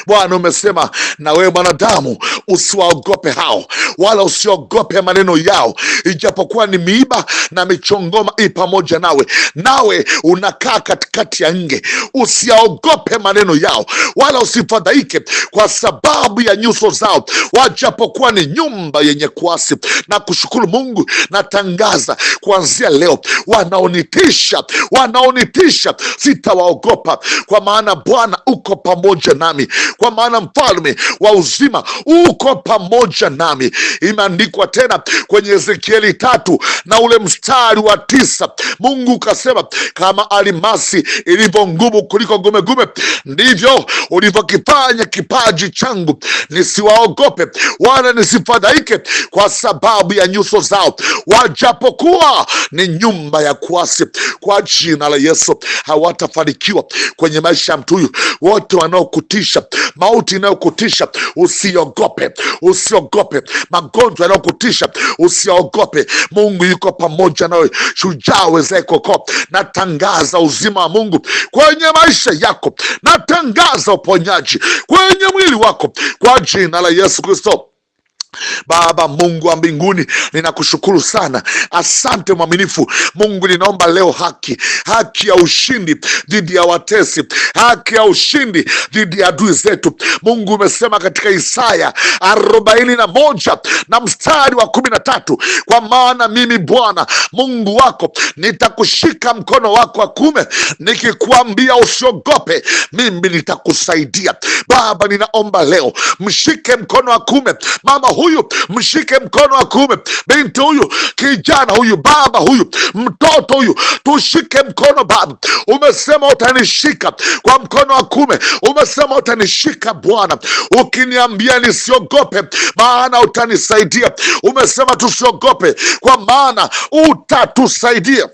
Bwana umesema, na wewe mwanadamu usiwaogope hao, wala usiogope maneno yao, ijapokuwa ni miiba na michongoma i pamoja nawe, nawe unakaa katikati ya nge. Usiaogope maneno yao, wala usifadhaike kwa sababu ya nyuso zao, wajapokuwa ni nyumba yenye kuasi. Na kushukuru Mungu, natangaza kuanzia leo, wanaonitisha sitawaogopa, kwa maana Bwana uko pamoja nami, kwa maana mfalme wa uzima uko pamoja nami. Imeandikwa tena kwenye Ezekieli 3 na ule mstari wa 9, Mungu kasema, kama alimasi ilivyo ngumu kuliko gumegume, ndivyo ulivyokifanya kipaji changu, nisiwaogope wala nisifadhaike kwa sababu ya nyuso zao, wajapokuwa ni nyumba ya kuasi. Kwa jina la Yesu, hawatafanikiwa kwenye maisha ya mtu huyu. Wote wanaokutisha, mauti inayokutisha, usiogope, usiogope. Magonjwa yanayokutisha, usiogope. Mungu yuko pamoja nawe, shujaa awezaye kuokoa. Natangaza uzima wa Mungu kwenye maisha yako, natangaza uponyaji kwenye mwili wako kwa jina la Yesu Kristo. Baba Mungu wa mbinguni, ninakushukuru sana. Asante mwaminifu Mungu. Ninaomba leo haki ya ushindi dhidi ya watesi, haki ya ushindi dhidi ya adui zetu. Mungu umesema katika Isaya 41 na mstari wa 13, kwa maana mimi Bwana Mungu wako nitakushika mkono wako wa kuume, nikikuambia usiogope, mimi nitakusaidia. Baba, ninaomba leo mshike mkono wa kuume mama huyu mshike mkono wa kuume, binti huyu, kijana huyu, baba huyu, mtoto huyu, tushike mkono Baba. Umesema utanishika kwa mkono wa kuume, umesema utanishika Bwana, ukiniambia nisiogope maana utanisaidia. Umesema tusiogope kwa maana utatusaidia.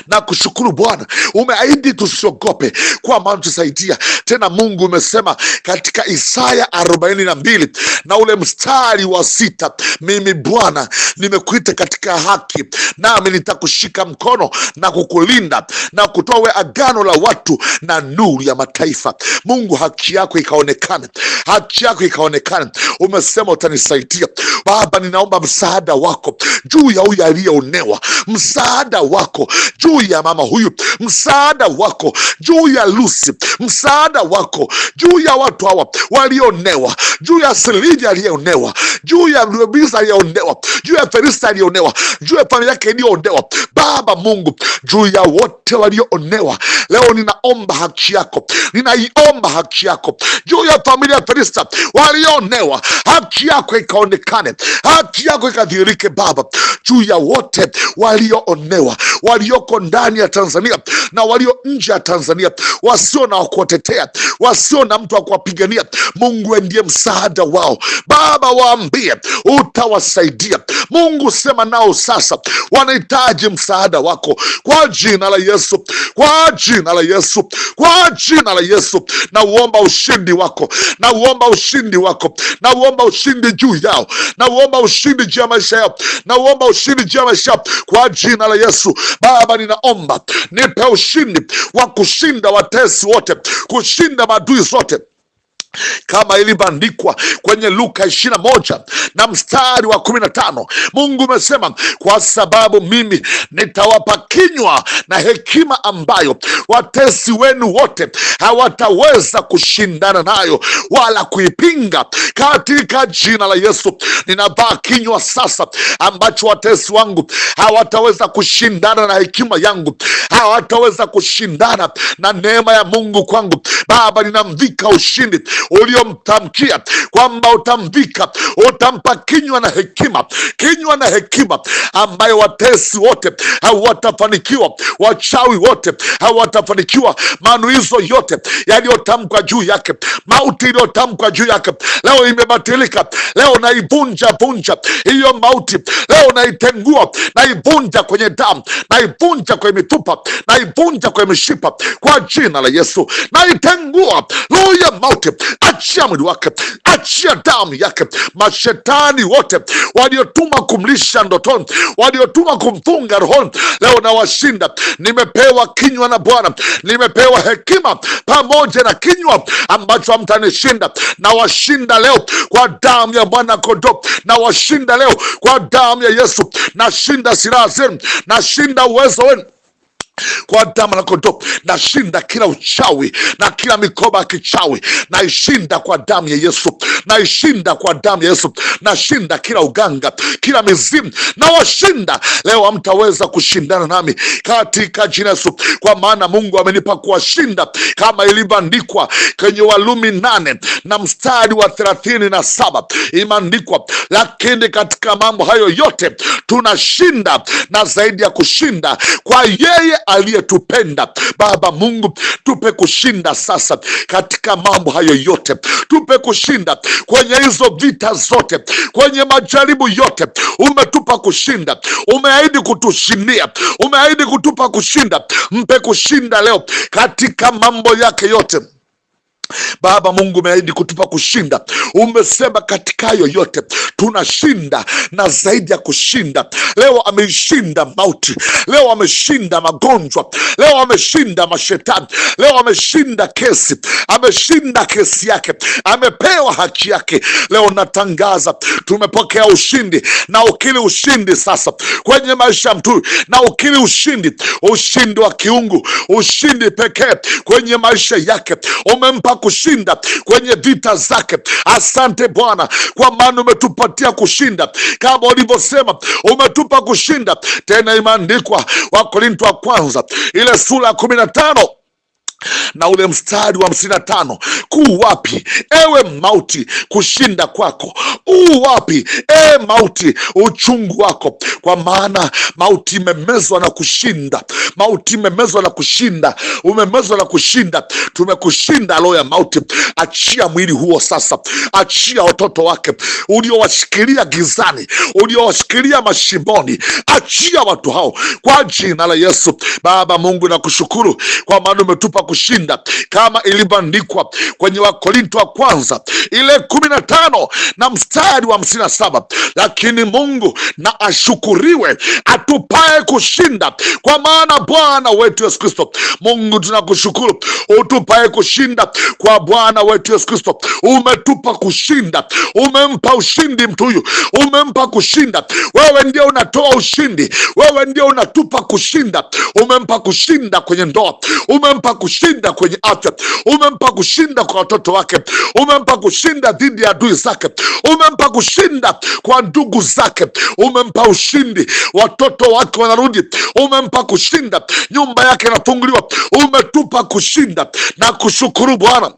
Na kushukuru Bwana, umeahidi tusiogope kwa maana tusaidia. Tena Mungu umesema katika Isaya 42 na ule mstari wa 6, mimi Bwana nimekuita katika haki, nami nitakushika mkono na kukulinda na kutoa we agano la watu na nuru ya mataifa. Mungu, haki yako ikaonekane, haki yako ikaonekane. Umesema utanisaidia Baba. Ninaomba msaada wako juu ya huyu aliyeonewa, msaada wako juu ya mama huyu, msaada wako juu ya Lucy, msaada wako juu ya watu hawa walionewa, juu ya Silvia aliyeonewa, juu ya Luisa aliyeonewa, juu ya Felista aliyeonewa, juu ya familia yake iliyoonewa. Baba Mungu, juu ya wote walioonewa leo ninaomba haki yako, ninaiomba haki yako juu ya familia ya Felista walionewa. Haki yako ikaonekane, haki yako ikadhihirike Baba, juu ya wote walioonewa, walioko ndani ya Tanzania na walio nje ya Tanzania, wasio na wakuwatetea, wasio na mtu wa kuwapigania. Mungu ndiye msaada wao Baba, waambie utawasaidia. Mungu, sema nao sasa, wanahitaji msaada wako kwa jina la Yesu, kwa jina la Yesu, kwa jina la Yesu. Na uomba ushindi wako, na uomba ushindi wako, na uomba ushindi juu yao, na uomba ushindi juu ya maisha yao, na uomba ushindi juu ya maisha yao kwa jina la Yesu. Baba, ninaomba nipe ushindi wa kushinda watesi wote, kushinda maadui zote, kama ilivyoandikwa kwenye Luka 21 na mstari wa 15. Mungu umesema, kwa sababu mimi nitawapa kinywa na hekima ambayo watesi wenu wote hawataweza kushindana nayo wala kuipinga. Katika jina la Yesu ninavaa kinywa sasa ambacho watesi wangu hawataweza kushindana na hekima yangu, hawataweza kushindana na neema ya Mungu kwangu. Baba, ninamvika ushindi uliomtamkia kwamba utamvika, utampa kinywa na hekima, kinywa na hekima ambayo watesi wote hawatafanikiwa, wachawi wote hawatafanikiwa, manuizo yote yaliyotamkwa juu yake, mauti iliyotamkwa juu yake leo imebatilika. Leo naivunja vunja hiyo mauti, leo naitengua, naivunja kwenye damu, naivunja kwenye mifupa, naivunja kwenye mishipa kwa jina la Yesu. Naitengua roho ya mauti, achia mwili wake, achia damu yake. Mashetani wote waliotuma kumlisha ndotoni, waliotuma kumfunga rohoni, leo na washinda. Nimepewa kinywa na Bwana, nimepewa hekima pamoja na kinywa ambacho hamtanishinda. Na washinda leo kwa damu ya mwana kondoo, na washinda leo kwa damu ya Yesu. Nashinda silaha zenu, nashinda uwezo wenu kwa damu la kondoo. Nashinda kila uchawi na kila mikoba ya kichawi, naishinda kwa damu ya Yesu, naishinda kwa damu ya Yesu. Nashinda kila uganga, kila mizimu, na washinda leo. Hamtaweza kushindana nami katika jina Yesu, kwa maana Mungu amenipa kuwashinda kama ilivyoandikwa kwenye Warumi 8 na mstari wa 37. Imeandikwa, lakini katika mambo hayo yote tunashinda na zaidi ya kushinda kwa yeye aliyetupenda. Baba Mungu, tupe kushinda sasa katika mambo hayo yote, tupe kushinda kwenye hizo vita zote, kwenye majaribu yote. Umetupa kushinda, umeahidi kutushindia, umeahidi kutupa kushinda. Mpe kushinda leo katika mambo yake yote. Baba Mungu, umeahidi kutupa kushinda. Umesema katika hayo yote tunashinda na zaidi ya kushinda. Leo ameshinda mauti, leo ameshinda magonjwa, leo ameshinda mashetani, leo ameshinda kesi, ameshinda kesi yake, amepewa haki yake. Leo natangaza tumepokea ushindi, na ukili ushindi sasa kwenye maisha ya mtu, na ukili ushindi, ushindi wa kiungu, ushindi pekee kwenye maisha yake. Umempa kushinda kwenye vita zake. Asante Bwana, kwa maana umetupatia kushinda kama ulivyosema, umetupa kushinda. Tena imeandikwa Wakorintho wa kwanza ile sura ya 15 na ule mstari wa 55, kuu wapi ewe mauti kushinda kwako? Wapi mauti uchungu wako? Kwa maana mauti imemezwa na kushinda, mauti imemezwa na kushinda, umemezwa na kushinda, tumekushinda roho ya mauti. Achia mwili huo sasa, achia watoto wake uliowashikilia gizani, uliowashikilia mashimoni, achia watu hao kwa jina la Yesu. Baba Mungu, nakushukuru kwa maana umetupa kushinda kama ilivyoandikwa kwenye Wakorinto wa kwanza ile 15 na mstari wa 57, lakini Mungu na ashukuriwe atupae kushinda kwa maana Bwana wetu Yesu Kristo. Mungu tunakushukuru utupae kushinda kwa Bwana wetu Yesu Kristo. Umetupa kushinda, umempa ushindi mtu huyu, umempa kushinda. Wewe ndio unatoa ushindi, wewe ndio unatupa kushinda. Umempa kushinda kwenye ndoa, umempa kushinda kwenye afya, umempa kushinda kwa watoto wake, umempa kushinda dhidi ya adui zake, umempa kushinda kwa ndugu zake, umempa ushindi, watoto wake wanarudi, umempa kushinda, nyumba yake inafunguliwa. Umetupa kushinda na kushukuru Bwana,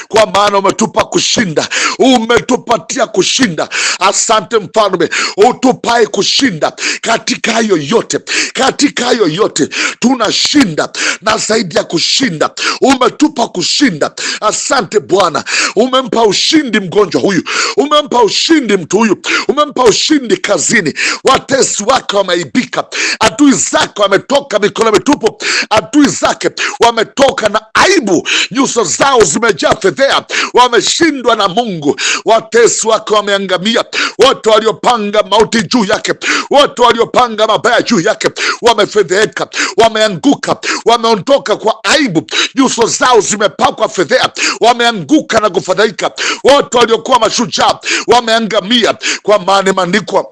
kwa maana umetupa kushinda, umetupatia kushinda. Asante Mfalme, utupae kushinda katika hayo yote, katika hayo yote tunashinda na zaidi ya kushinda, umetupa kushinda. Asante Bwana, umempa ushindi mgonjwa huyu, umempa ushindi mtu huyu, umempa ushindi kazini. Watesi wake wameibika, adui zake wametoka mikono mitupu, adui zake wametoka na aibu, nyuso zao zimejaa fedhea, wameshindwa na Mungu. Watesi wake wameangamia, wote waliopanga mauti juu yake, wote waliopanga mabaya juu yake wamefedheka, wameanguka, wameondoka kwa aibu, nyuso zao zimepakwa fedhea, wameanguka na kufadhaika. Wote waliokuwa mashujaa wameangamia, kwa maana imeandikwa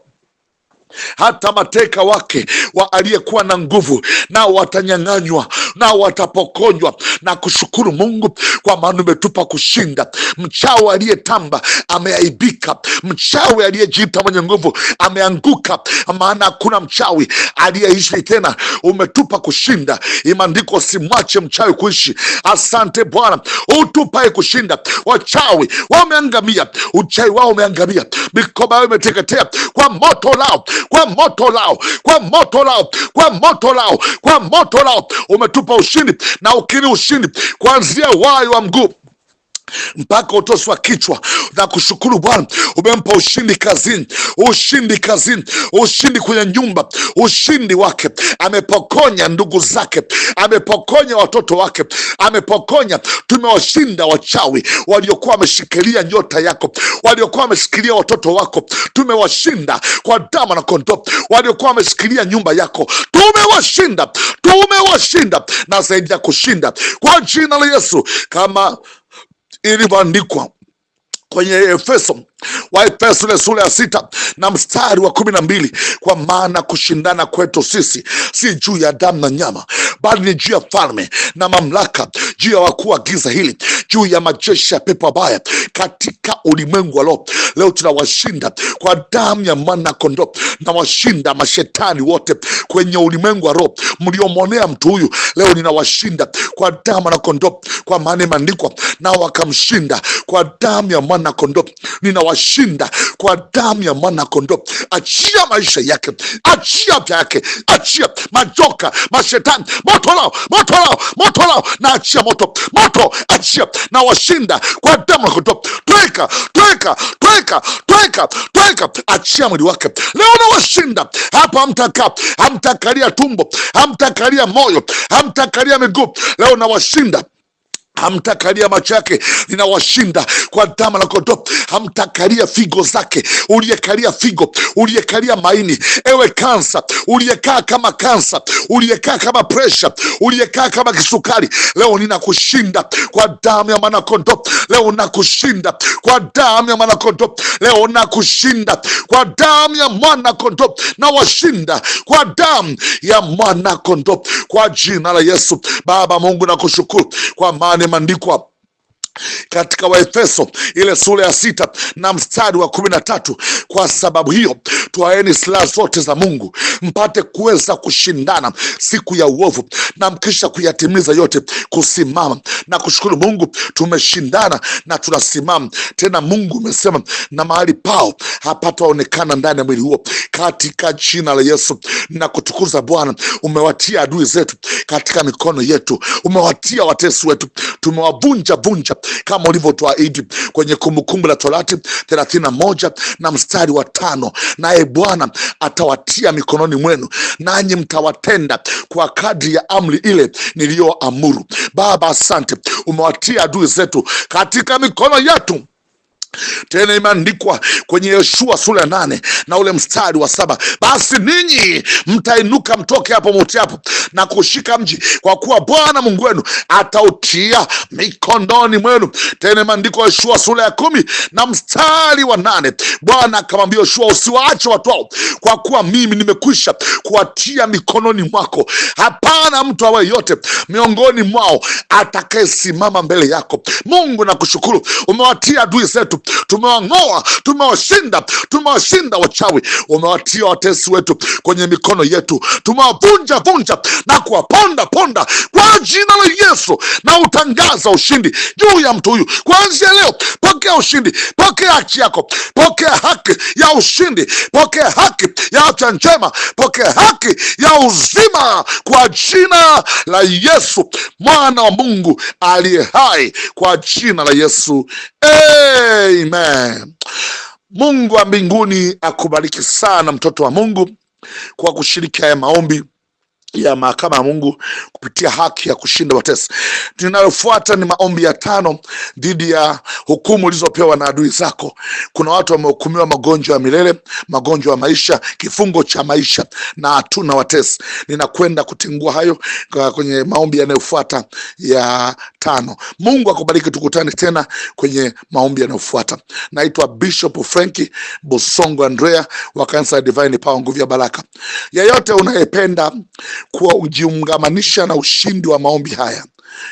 hata mateka wake wa aliyekuwa na nguvu nao watanyang'anywa, nao watapokonywa. Na kushukuru Mungu kwa maana umetupa kushinda. Mchawi aliyetamba ameaibika, mchawi aliyejiita mwenye nguvu ameanguka, maana hakuna mchawi aliyeishi tena. Umetupa kushinda, imeandikwa simwache mchawi kuishi. Asante Bwana, utupae kushinda. Wachawi wameangamia, uchawi wao umeangamia, mikoba yao imeteketea kwa moto lao, kwa moto lao, kwa moto lao, kwa moto lao, kwa moto lao. Umetupa ushindi, na ukiri ushindi kuanzia wayo wa mguu mpaka utosi wa kichwa. Na kushukuru Bwana, umempa ushindi kazini, ushindi kazini, ushindi kwenye nyumba, ushindi wake. Amepokonya ndugu zake, amepokonya watoto wake, amepokonya. Tumewashinda wachawi waliokuwa wameshikilia nyota yako, waliokuwa wameshikilia watoto wako, tumewashinda kwa damu na kondoo. Waliokuwa wameshikilia nyumba yako, tumewashinda, tumewashinda na zaidi ya kushinda kwa jina la Yesu, kama ilivyoandikwa kwenye Efeso, Waefeso ile sura ya 6 na mstari wa 12, kwa maana kushindana kwetu sisi si juu ya damu na nyama, bali ni juu ya falme na mamlaka, juu ya wakuu wa giza hili, juu ya majeshi ya pepo mabaya katika ulimwengu wa roho. Leo tunawashinda kwa damu ya mwana kondoo, na washinda mashetani wote kwenye ulimwengu wa roho mliomwonea mtu huyu. Leo ninawashinda kwa damu na kondoo, kwa maana imeandikwa nao wakamshinda kwa damu ya mwana kondoo. Ninawashinda kwa damu ya mwana kondoo. Achia maisha yake, achia afya yake, achia majoka, mashetani, moto lao, moto lao, moto lao, na achia moto, moto, achia. Na washinda kwa damu ya kondoo. Tweka, tweka, tweka, tweka, tweka, achia mwili wake. Leo nawashinda hapa. Hamtakaa, hamtakalia tumbo, hamtakalia moyo, hamtakalia miguu. Leo nawashinda, hamtakalia macho yake, ninawashinda kwa damu la kondoo. Hamtakalia figo zake, uliyekalia figo, uliyekalia maini, ewe kansa, uliyekaa kama kansa, uliyekaa kama presha, uliyekaa kama kisukari, leo ninakushinda kwa damu ya mwana kondoo. Leo nakushinda kwa damu ya mwana kondoo. Leo nakushinda kwa damu ya mwana kondoo. Na washinda kwa damu ya mwana kondoo kwa jina la Yesu. Baba Mungu, nakushukuru kwa maana imeandikwa katika Waefeso ile sura ya 6 na mstari wa 13, kwa sababu hiyo twaeni silaha zote za Mungu mpate kuweza kushindana siku ya uovu, na mkisha kuyatimiza yote kusimama. Na kushukuru Mungu, tumeshindana na tunasimama tena. Mungu umesema na mahali pao hapataonekana ndani ya mwili huo, katika jina la Yesu. Na kutukuza Bwana, umewatia adui zetu katika mikono yetu, umewatia watesi wetu, tumewavunja kama ulivyotuahidi kwenye Kumbukumbu la Torati 31 na mstari wa 5. Naye Bwana atawatia mikononi mwenu, nanyi mtawatenda kwa kadri ya amri ile niliyoamuru. Baba, asante, umewatia adui zetu katika mikono yetu. Tena imeandikwa kwenye Yoshua sura ya 8 na ule mstari wa 7, basi ninyi mtainuka mtoke hapo mutiapo na kushika mji, kwa kuwa Bwana Mungu wenu atautia mikononi mwenu. Tena imeandikwa Yoshua sura ya 10 na mstari wa 8, Bwana akamwambia Yoshua, usiwaache watu hao, kwa kuwa mimi nimekwisha kuwatia mikononi mwako. Hapana mtu awaye yote miongoni mwao atakayesimama mbele yako. Mungu nakushukuru, umewatia adui zetu, tumewang'oa, tumewashinda wachawi, umewatia watesi wetu kwenye mikono yetu, tumewavunja na kuwaponda kwa jina la Yesu. Na utangaza ushindi juu ya mtu huyu kuanzia leo. Pokea ushindi, pokea haki yako, pokea haki ya ushindi, pokea haki ya afya njema, pokea haki ya uzima kwa jina la Yesu, mwana wa Mungu aliye hai, kwa jina la Yesu. Amen. Mungu wa mbinguni akubariki sana, mtoto wa Mungu, kwa kushiriki haya maombi ya mahakama ya Mungu kupitia haki ya kushinda watesi. Tunalofuata ni maombi ya 5 dhidi ya hukumu ulizopewa na adui zako. Kuna watu wamehukumiwa magonjwa ya milele, magonjwa ya maisha, kifungo cha maisha, na hatuna watesi. Ninakwenda kutingua hayo kwenye maombi yanayofuata ya 5. Mungu akubariki, tukutane tena kwenye maombi yanayofuata. Naitwa Bishop Franki Bosongo Andrea wa kanisa Divine Power, nguvu ya baraka. Yeyote unayependa kujiungamanisha na ushindi wa maombi haya,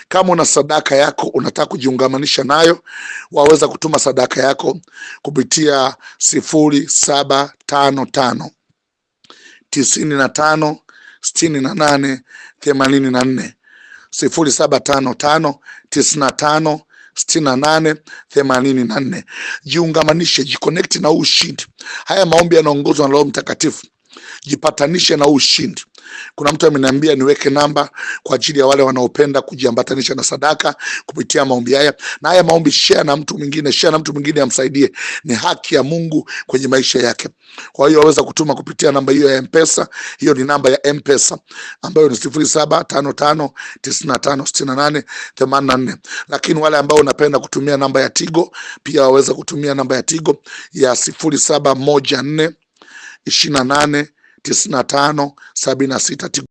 kama una sadaka yako unataka kujiungamanisha nayo, waweza kutuma sadaka yako kupitia 0755 95 68 84, 0755 95 68 84. Jiungamanishe, jiconnect na ushindi. Haya maombi yanaongozwa na Roho Mtakatifu. Jipatanishe na ushindi. Kuna mtu ameniambia niweke namba kwa ajili ya wale wanaopenda kujiambatanisha na sadaka kupitia maombi haya. Na haya maombi share na mtu mwingine, amsaidie. Ni haki ya Mungu kwenye maisha yake. Kwa hiyo waweza kutuma kupitia namba hiyo ya M-Pesa. Hiyo ni namba ya M-Pesa ambayo ni 0755 95 68 84. Lakini wale ambao unapenda kutumia namba ya Tigo, pia waweza kutumia namba ya Tigo ya 0714 28 95 76.